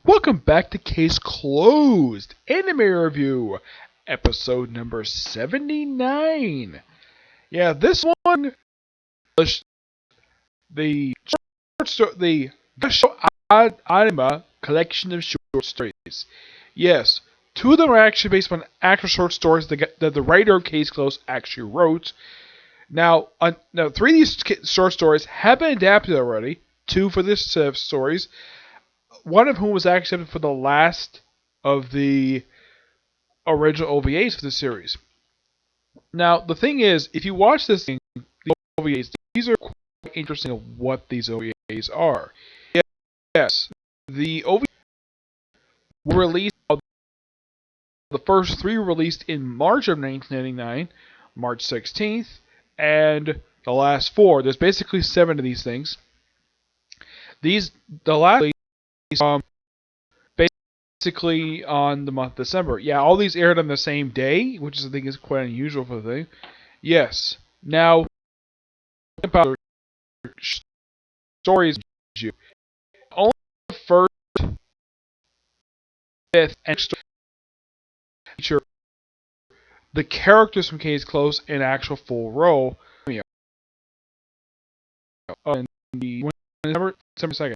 Welcome back to Case Closed Anime Review, episode number 79. Yeah, this one, the the Gosho Aoyama collection of short stories. Yes, two of them are actually based on actual short stories that the writer of Case Closed actually wrote. Now, three of these short stories have been adapted already. Two for this set of stories. One of whom was accepted for the last of the original OVAs for the series. Now, the thing is, if you watch this thing, the OVAs, these are quite interesting of what these OVAs are. Yes, the OVAs were released, the first three were released in March of 1999, March 16th, and the last four, there's basically 7 of these things. The last basically on the month of December. Yeah, all these aired on the same day, which I think is quite unusual for the thing. Yes. Now, about stories, only the first, fifth, and feature the characters from Case Close in actual full role. On the December 2nd.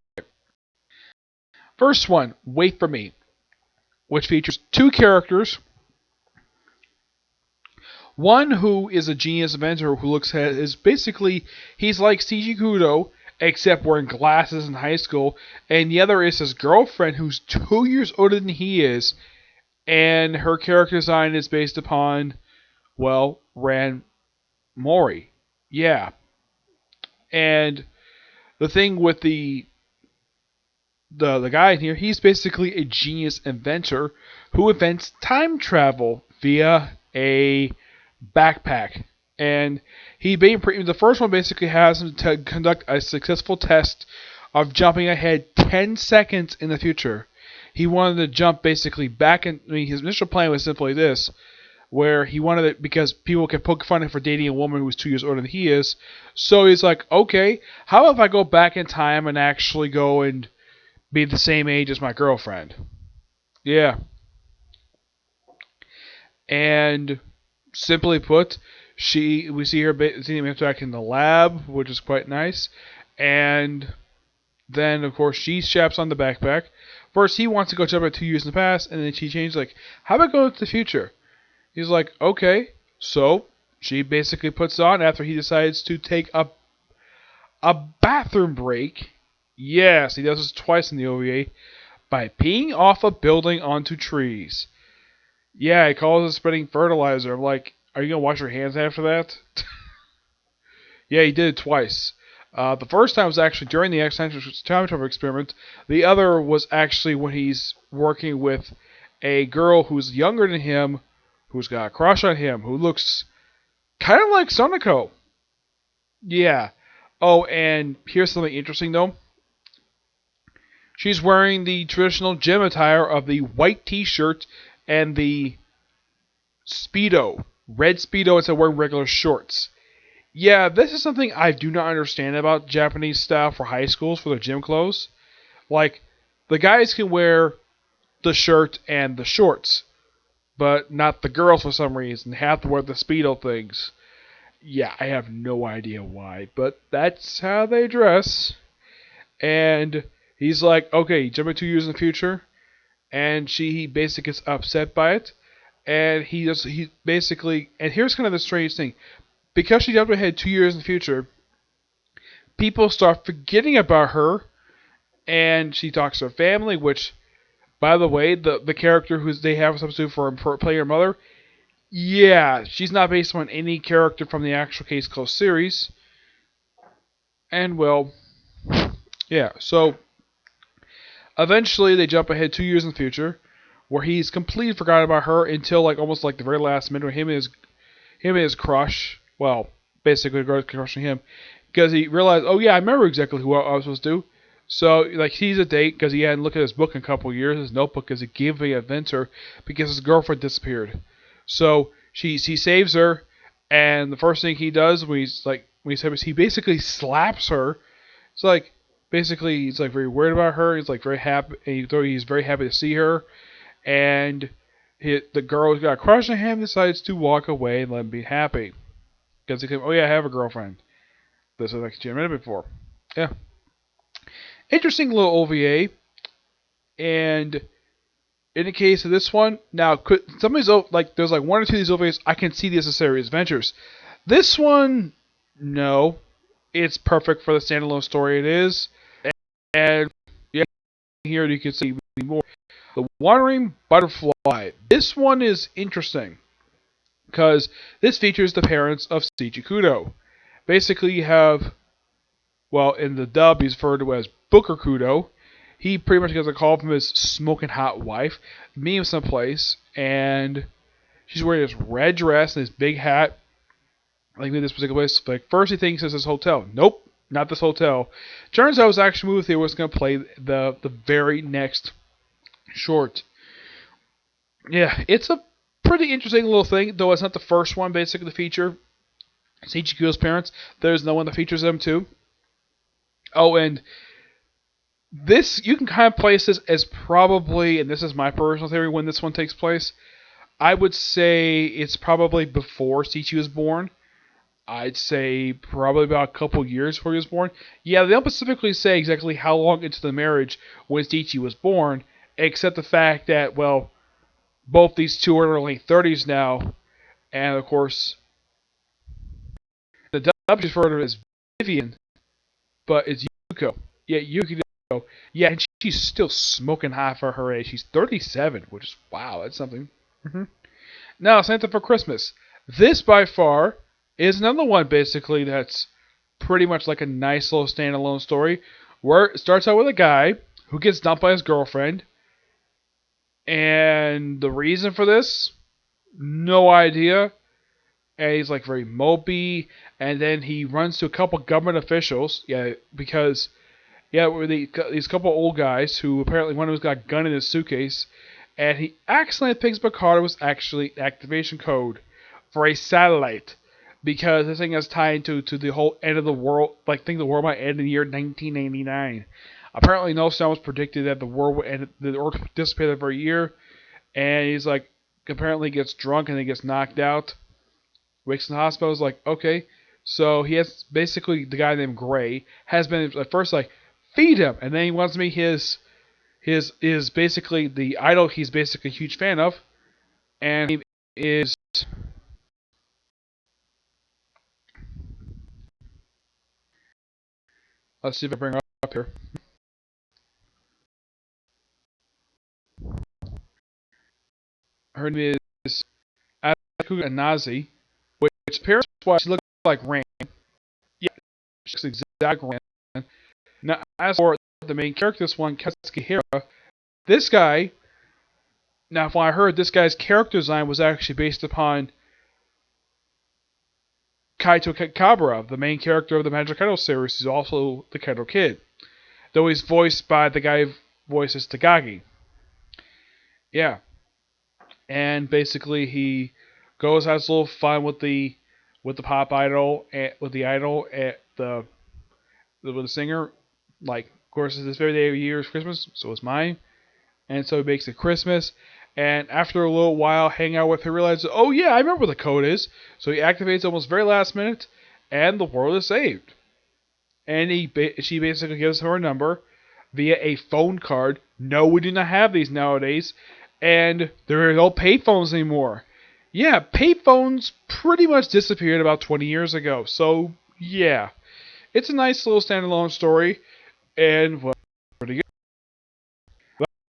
First one, Wait for Me, which features 2 characters. One who is a genius inventor who is basically, he's like CG Kudo, except wearing glasses in high school, and the other is his girlfriend who's 2 years older than he is, and her character design is based upon, well, Ran Mori. Yeah. And the thing with the guy in here, he's basically a genius inventor who invents time travel via a backpack. And the first one basically has him to conduct a successful test of jumping ahead 10 seconds in the future. He wanted to jump basically back in. His initial plan was simply this, where he wanted it because people can poke fun at him for dating a woman who's 2 years older than he is. So he's like, okay, how about if I go back in time and actually go and be the same age as my girlfriend? Yeah. And simply put, we see her seeing him interact in the lab, which is quite nice. And then, of course, she straps on the backpack. First, he wants to go jump at 2 years in the past, and then she changes, like, how about go to the future? He's like, okay. So, she basically puts on after he decides to take a bathroom break. Yes, he does this twice in the OVA, by peeing off a building onto trees. Yeah, he calls it spreading fertilizer. I'm like, are you going to wash your hands after that? Yeah, he did it twice. The first time was actually during the accidental time travel experiment. The other was actually when he's working with a girl who's younger than him, who's got a crush on him, who looks kind of like Sonoko. Yeah. Oh, and here's something interesting, though. She's wearing the traditional gym attire of the white t-shirt and the Speedo. Red Speedo instead of wearing regular shorts. Yeah, this is something I do not understand about Japanese style for high schools for their gym clothes. Like, the guys can wear the shirt and the shorts, but not the girls for some reason. Have to wear the Speedo things. Yeah, I have no idea why, but that's how they dress. And he's like, okay, jumping 2 years in the future, and he basically gets upset by it. And he basically, and here's kind of the strange thing. Because she jumped ahead 2 years in the future, people start forgetting about her, and she talks to her family, which, by the way, the character who they have a substitute for play her mother, yeah, she's not based on any character from the actual Case Closed series. And, well, yeah, so eventually they jump ahead 2 years in the future, where he's completely forgotten about her until like almost like the very last minute, where him and his crush, well, basically crushing him, because he realized, oh yeah, I remember exactly who I was supposed to do. So, like, he's a date because he hadn't looked at his book in a couple of years, his notebook, because he gave the inventor because his girlfriend disappeared. So he saves her, and the first thing he does when he basically slaps her. It's like, Basically, he's like very worried about her. He's like very happy. He's very happy to see her, and the girl who's got a crush on him decides to walk away and let him be happy because he goes, "Oh yeah, I have a girlfriend." This is like a minute before. Yeah, interesting little OVA. And in the case of this one, now could some of these like there's like one or two of these OVAs I can see these as serious adventures. This one, no, it's perfect for the standalone story it is, and yeah, here you can see more. The Wandering Butterfly. This one is interesting because this features the parents of Seiichi Kudo. Basically, you have, well, in the dub, he's referred to as Booker Kudo. He pretty much gets a call from his smoking hot wife, meeting him someplace, and she's wearing this red dress and this big hat. Like in this particular place, like first he thinks it's this hotel. Nope, not this hotel. Turns out his actual movie theater was going to play the very next short. Yeah, it's a pretty interesting little thing, though it's not the first one basically to feature Seiichi Kudo's parents. There's no one that features them too. Oh, and this, you can kind of place this as probably, and this is my personal theory when this one takes place, I would say it's probably before Seiichi was born. I'd say probably about a couple years before he was born. Yeah, they don't specifically say exactly how long into the marriage when Seiichi was born, except the fact that, well, both these two are in their late 30s now, and of course, the dub is referred to as Vivian, but it's Yuko. Yeah, Yuko. Yeah, and she's still smoking hot for her age. She's 37, which is, wow, that's something. Now, Santa for Christmas. This, by far, is another one, basically, that's pretty much like a nice little standalone story, where it starts out with a guy who gets dumped by his girlfriend, and the reason for this, no idea. And he's like very mopey, and then he runs to a couple government officials, yeah, because, yeah, these couple old guys who apparently one of them's got a gun in his suitcase, and he accidentally thinks Picardo was actually activation code for a satellite, because this thing is tied to the whole end of the world, like think the world might end in the year 1989. Apparently, Nostradamus predicted that the world would end, the Earth would dissipate every year, and he's like, apparently gets drunk and then gets knocked out. Wakes in the hospital, is like, okay. So he has, basically, the guy named Gray has been at first like, feed him, and then he wants to meet his is basically the idol he's basically a huge fan of, and he is, let's see if I bring her up here. Her name is Asuka Anazi, which apparently she looks like Ran. Yeah, she looks exactly like Ran. Now, as for the main character, this one, Katsuki Hira, this guy, now when I heard this guy's character design was actually based upon Kaito Kabura, the main character of the Magic Idol series, is also the Kaito Kid, though he's voiced by the guy who voices Takagi. Yeah, and basically he goes has a little fun with the pop idol, with the idol at with the singer. Like, of course, it's this very day of year is Christmas, so it's mine, and so he makes it Christmas. And after a little while hanging out with her, realizes, oh yeah, I remember what the code is. So he activates almost very last minute, and the world is saved. And she basically gives her a number via a phone card. No, we do not have these nowadays, and there are no payphones anymore. Yeah, payphones pretty much disappeared about 20 years ago. So yeah, it's a nice little standalone story, and well, pretty good.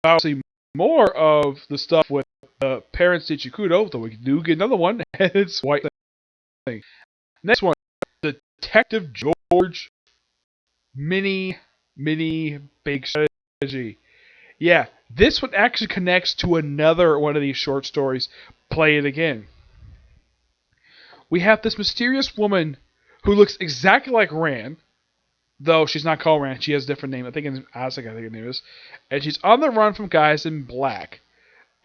I'll see more of the stuff with parents Seiichi Kudo, though we do get another one, and it's White Thing. Next one, Detective George Mini Big Strategy. Yeah, this one actually connects to another one of these short stories. Play it again. We have this mysterious woman who looks exactly like Ran, though she's not called Ran. She has a different name. I think it's Asuka, I think her name is. And she's on the run from guys in black.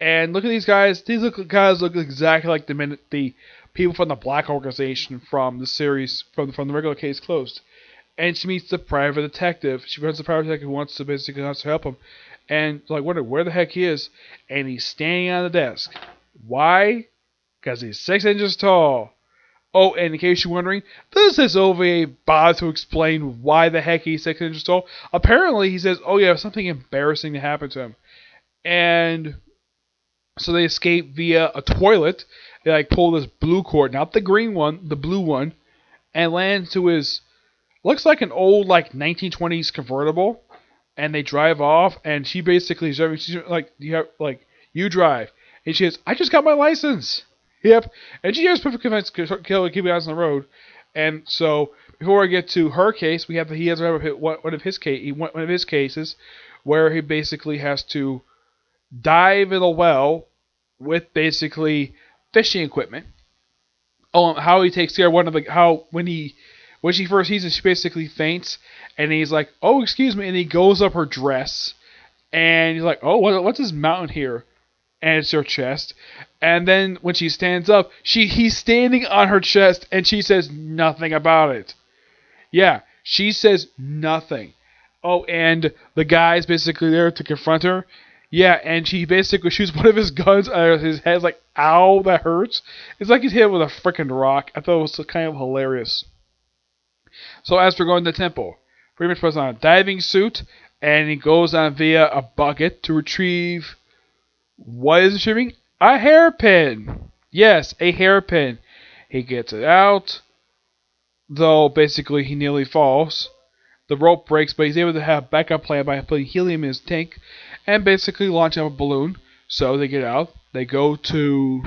And look at these guys. These guys look exactly like the people from the Black Organization from the series, from the regular Case Closed. and she meets the private detective. She runs the private detective who wants to help him, and like wonder where the heck he is, and he's standing on the desk. Why? Because he's 6 inches tall. Oh, and in case you're wondering, does this OVA bother to explain why the heck he's 6 inches tall? Apparently, he says, "Oh yeah, something embarrassing to happen to him," and so they escape via a toilet. They like pull this blue cord, not the green one, the blue one, and land to his looks like an old like 1920s convertible. And they drive off, and she basically is driving. She's like, you drive, and she says, "I just got my license." Yep, and she has perfect defense to keep eyes on the road. And so before I get to her case, he has one of his cases where he basically has to dive in a well with basically fishing equipment. Oh, how he takes care of when she first sees it, she basically faints, and he's like, "Oh, excuse me," and he goes up her dress, and he's like, "Oh, what's this mountain here?" And it's her chest, and then when she stands up, he's standing on her chest, and she says nothing about it. Yeah, she says nothing. Oh, and the guy's basically there to confront her. Yeah, and she basically shoots one of his guns at his head, like, ow, that hurts. It's like he's hit with a freaking rock. I thought it was kind of hilarious. So as for going to the temple, pretty much puts on a diving suit, and he goes on via a bucket to retrieve, what is retrieving? A hairpin! Yes, a hairpin. He gets it out, though basically he nearly falls. The rope breaks, but he's able to have a backup plan by putting helium in his tank and basically launching up a balloon. So they get out. They go to...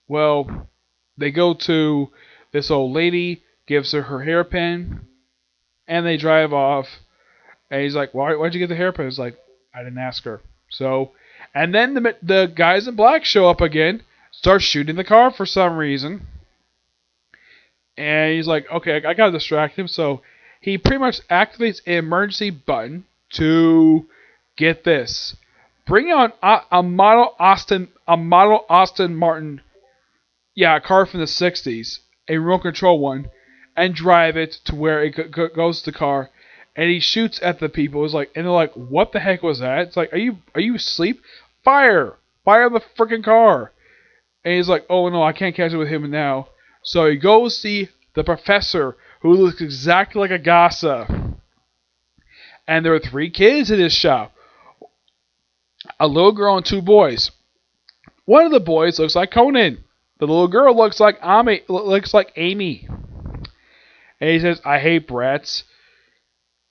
Well, they go to this old lady, gives her her hairpin, and they drive off. And he's like, why'd you get the hairpin? It's like, I didn't ask her. So, and then the guys in black show up again, start shooting the car for some reason. And he's like, okay, I gotta distract him. So he pretty much activates an emergency button to get this. Bring on a model Aston Martin, yeah, a car from the 60s, a remote control one, and drive it to where it goes to the car. And he shoots at the people. It's like, and they're like, what the heck was that? It's like, are you asleep? Fire the freaking car. And he's like, oh no, I can't catch it with him now. So he goes see the professor, who looks exactly like a Gosho. And there are 3 kids in his shop. A little girl and 2 boys. One of the boys looks like Conan. The little girl looks like Amy. And he says, I hate brats.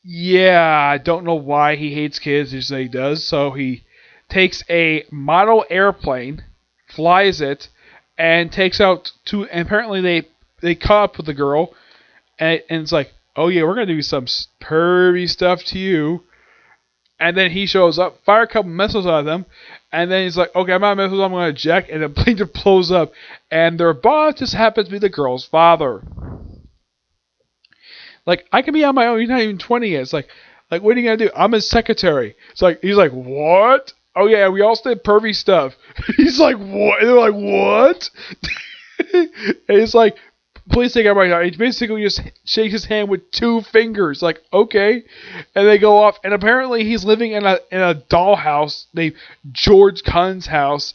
Yeah, I don't know why he hates kids. He says he does. So he takes a model airplane, flies it, and takes out 2. And apparently they caught up with the girl, and it's like, oh yeah, we're gonna do some pervy stuff to you. And then he shows up, fire a couple missiles at them, and then he's like, okay, I'm out of missiles, I'm gonna eject, and the plane just blows up. And their boss just happens to be the girl's father. Like, I can be on my own. You're not even 20 yet. It's like, what are you gonna do? I'm his secretary. It's like, he's like, what? Oh yeah, we all did pervy stuff. He's like, what? And they're like, what? And it's like, please take everybody out. He basically just shakes his hand with 2 fingers. Like, okay. And they go off. And apparently he's living in a dollhouse named George Kuhn's house.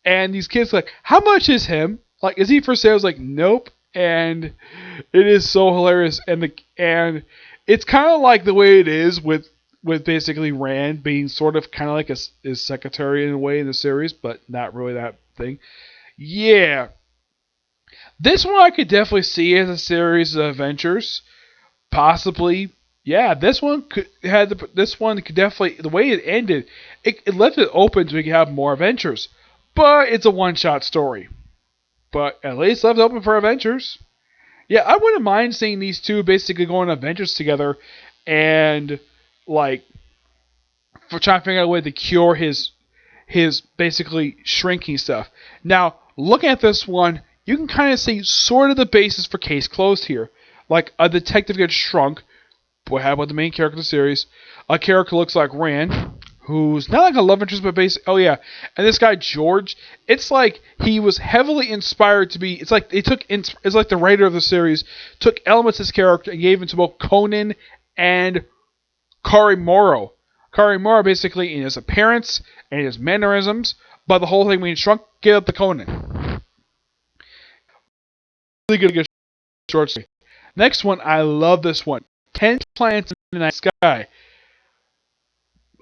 And these kids are like, how much is him? Like, is he for sale? It's like, nope. And it is so hilarious. And it's kind of like the way it is with basically Rand being sort of kind of like his secretary in a way in the series, but not really that thing. Yeah. This one I could definitely see as a series of adventures. Possibly. Yeah, this one could definitely, the way it ended, it left it open so we could have more adventures. But it's a one-shot story. But at least left it open for adventures. Yeah, I wouldn't mind seeing these 2 basically go on adventures together and, like, for trying to figure out a way to cure his basically shrinking stuff. Now, looking at this one, you can kind of see sort of the basis for case closed here. Like, a detective gets shrunk. What happened with the main character of the series? A character looks like Rand, who's not like a love interest, but basically, oh yeah, and this guy George, it's like he was heavily inspired to be. It's like they took, it's like the writer of the series took elements of his character and gave it to both Conan and Karimoro. Karimoro basically in his appearance and his mannerisms, but the whole thing being shrunk, get up the Conan. Really good short story. Next one, I love this one. 10 Planets in the Night Sky.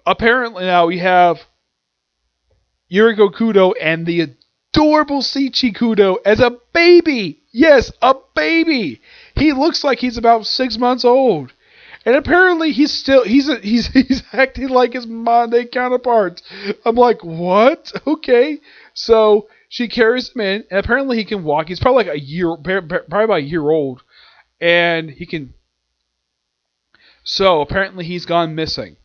Apparently now we have Yuriko Kudo and the adorable Shichi Kudo as a baby. Yes, a baby. He looks like he's about 6 months old. And apparently he's acting like his modern counterparts. I'm like, what? Okay. So she carries him in, and apparently he can walk. He's probably like probably about a year old, and he can. So apparently he's gone missing.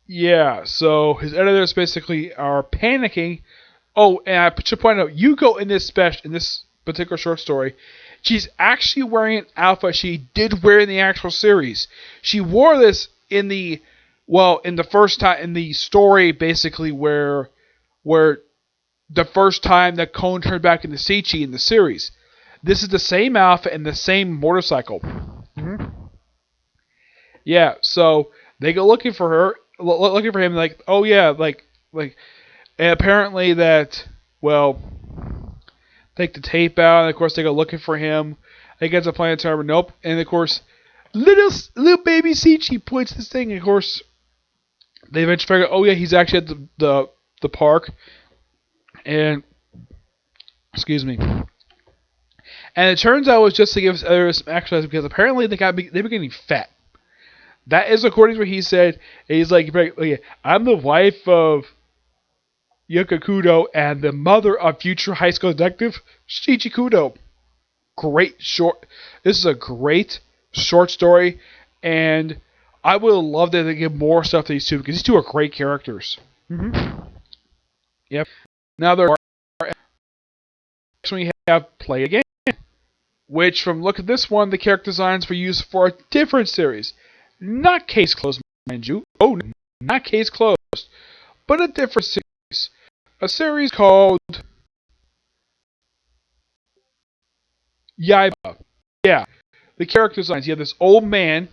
Yeah. So his editors basically are panicking. Oh, and I should point out, Yuko in this particular short story, she's actually wearing an outfit she did wear in the actual series. She wore this in the first time in the story, basically where the first time that Kon turned back into Shichi in the series. This is the same outfit and the same motorcycle. Mm-hmm. Yeah, so they go looking for her, looking for him, like, oh yeah, like, and apparently that, well, take the tape out, and of course they go looking for him. They get to planetarium, nope, and of course, little baby Shichi points this thing, and of course, they eventually figure, oh yeah, he's actually at the park, and, excuse me, and it turns out it was just to give us some exercise, because apparently they were getting fat. That is according to what he said. And he's like, I'm the wife of Yuka Kudo and the mother of future high school detective Shichi Kudo. Great short. This is a great short story, and I would love that they give more stuff to these two, because these two are great characters. Mm-hmm. Yep. Now there are. We have Play Again, which from look at this one, the character designs were used for a different series. Not Case Closed, mind you. Oh, not Case Closed, but a different series. A series called Yaiba. Yeah, the character designs. You have this old man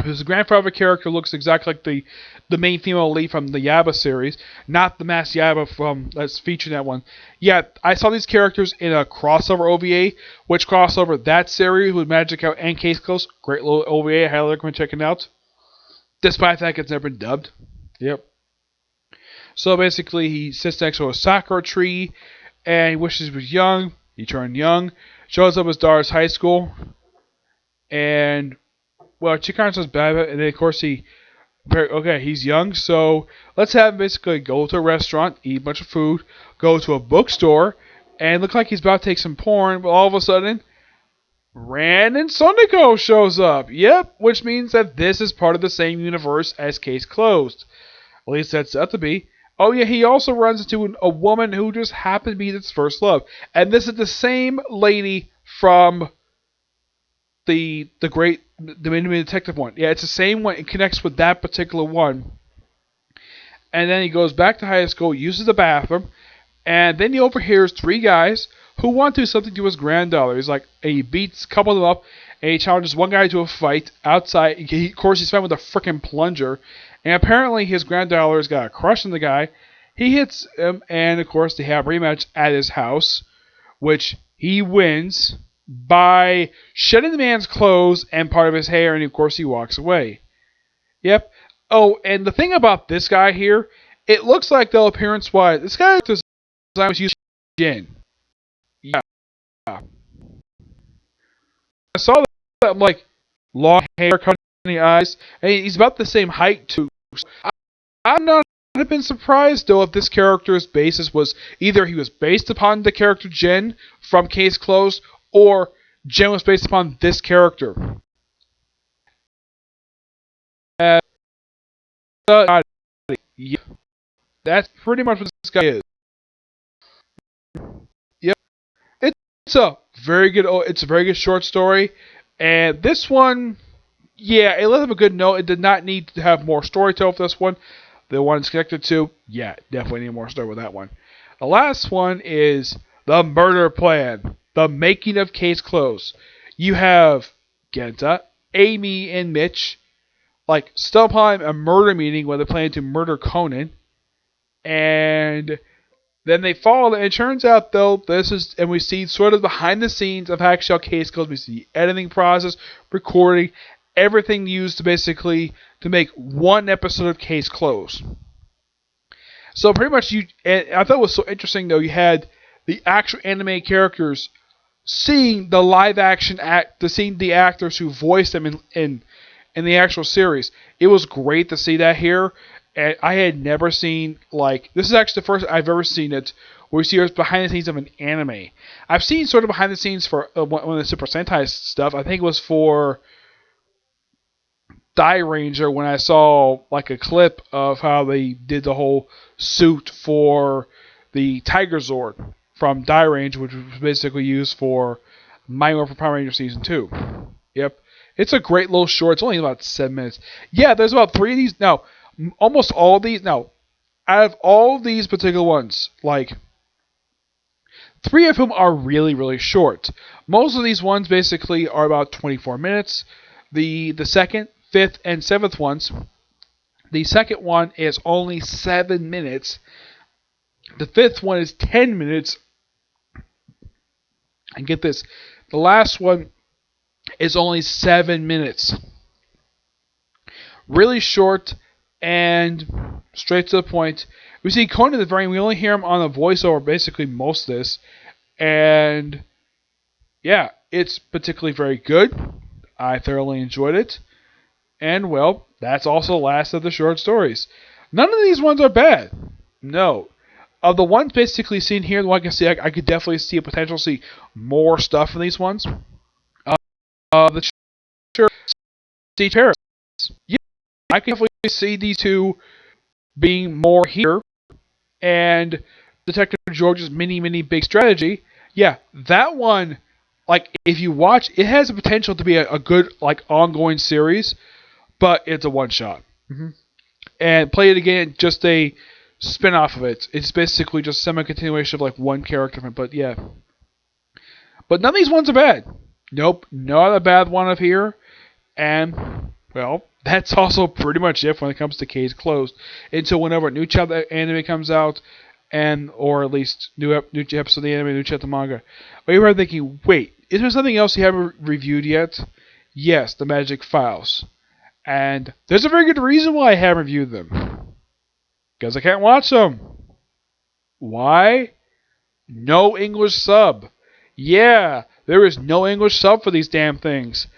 whose grandfather character looks exactly like the main female lead from the Yaiba series, not the Masked Yaiba that's featured in that one. Yeah, I saw these characters in a crossover OVA, which crossover that series with Magic Out and Case Close. Great little OVA, I highly recommend checking it out. Despite the fact it's never been dubbed. Yep. So basically, he sits next to a sakura tree, and he wishes he was young. He turned young. Shows up at his daughter's high school, and well, Chikara says bad, and then of course he's young, so let's have him basically go to a restaurant, eat a bunch of food, go to a bookstore, and look like he's about to take some porn, but all of a sudden, Ran and Soniko shows up. Yep, which means that this is part of the same universe as Case Closed. At least that's set to be. Oh yeah, he also runs into a woman who just happened to be his first love, and this is the same lady from the Minimum Detective one. Yeah, it's the same one. It connects with that particular one. And then he goes back to high school, uses the bathroom, and then he overhears three guys who want to do something to his granddaughter. He's like, and he beats a couple of them up, and he challenges one guy to a fight outside. Of course, he's fighting with a freaking plunger, and apparently his granddaughter's got a crush on the guy. He hits him, and of course they have a rematch at his house, which he wins by shedding the man's clothes and part of his hair, and of course he walks away. Yep. Oh, and the thing about this guy here, it looks like the appearance-wise, this guy was used Jin. Yeah. I saw that, I'm like, long hair, cutting the eyes, and he's about the same height too. So I'm not have been surprised though if this character's basis was either he was based upon the character Jin from Case Closed, or Jin was based upon this character. Yeah, that's pretty much what this guy is. Yep, it's a very good. It's a very good short story, and this one, yeah, it left him a good note. It did not need to have more storytelling for this one. the one it's connected to, yeah, definitely need more story with that one. The last one is The Murder Plan, The Making of Case Closed. You have Genta, Amy, and Mitch, like, still upon a murder meeting where they're planning to murder Conan. And then they fall, and it turns out, though, and we see sort of behind the scenes of actual Case Closed. We see the editing process, recording, everything used to make one episode of Case Closed. So pretty much and I thought it was so interesting, though, you had the actual anime characters seeing the live action seeing the actors who voiced them in the actual series. It was great to see that here. And I had never seen, this is actually the first I've ever seen it where we see us behind the scenes of an anime. I've seen sort of behind the scenes for one of the Super Sentai stuff. I think it was for Die Ranger when I saw like a clip of how they did the whole suit for the Tiger Zord from Die Ranger, which was basically used for Mighty Morphin Power Ranger Season 2. Yep. It's a great little short. It's only about 7 minutes. Yeah, there's about 3 of these. Now, almost all of these. Now, out of all of these particular ones, 3 of them are really, really short. Most of these ones basically are about 24 minutes. The second, 5th, and 7th ones, the second one is only 7 minutes. The 5th one is 10 minutes. And get this, the last one is only 7 minutes. Really short and straight to the point. We see Conan the Barbarian. We only hear him on a voiceover basically most of this. And yeah, it's particularly very good. I thoroughly enjoyed it. And well, that's also the last of the short stories. None of these ones are bad. No. Of the ones basically seen here, the one I can see, I could definitely see a potential to see more stuff in these ones. The sure see Paris. Yeah, I can definitely see these two being more here. And Detective George's mini big strategy. Yeah, that one, if you watch, it has the potential to be a good ongoing series. But it's a one-shot. Mm-hmm. And Play It Again, just a spin-off of it. It's basically just semi-continuation of one character. But yeah. But none of these ones are bad. Nope, not a bad one of here. And, well, that's also pretty much it when it comes to Case Closed. Until whenever a new chapter anime comes out, or at least new episode of the anime, new chapter manga. But you were thinking, wait, is there something else you haven't reviewed yet? Yes, the Magic Files. And there's a very good reason why I haven't reviewed them. Because I can't watch them. Why? No English sub. Yeah, there is no English sub for these damn things.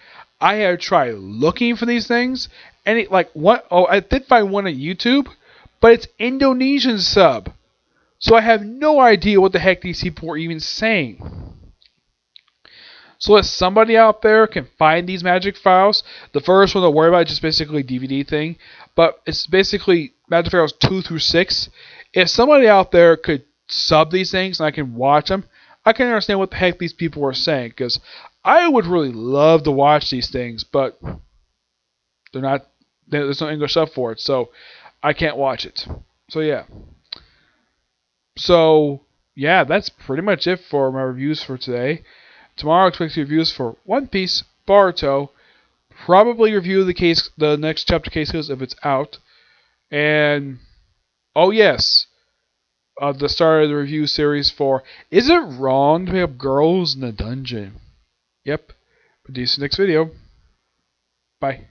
I have tried looking for these things, and I did find one on YouTube, but it's Indonesian sub. So I have no idea what the heck these people are even saying. So if somebody out there can find these Magic Files, the first one to worry about is just basically a DVD thing, but it's basically Magic Files 2 through 6. If somebody out there could sub these things and I can watch them, I can understand what the heck these people are saying, because I would really love to watch these things, but there's no English sub for it, so I can't watch it. So yeah, that's pretty much it for my reviews for today. Tomorrow I expect reviews for One Piece, Boruto, probably review the next chapter Case Closed if it's out, and oh yes, the start of the review series for Is It Wrong to Pick Up Girls in a Dungeon? Yep. See you next video. Bye.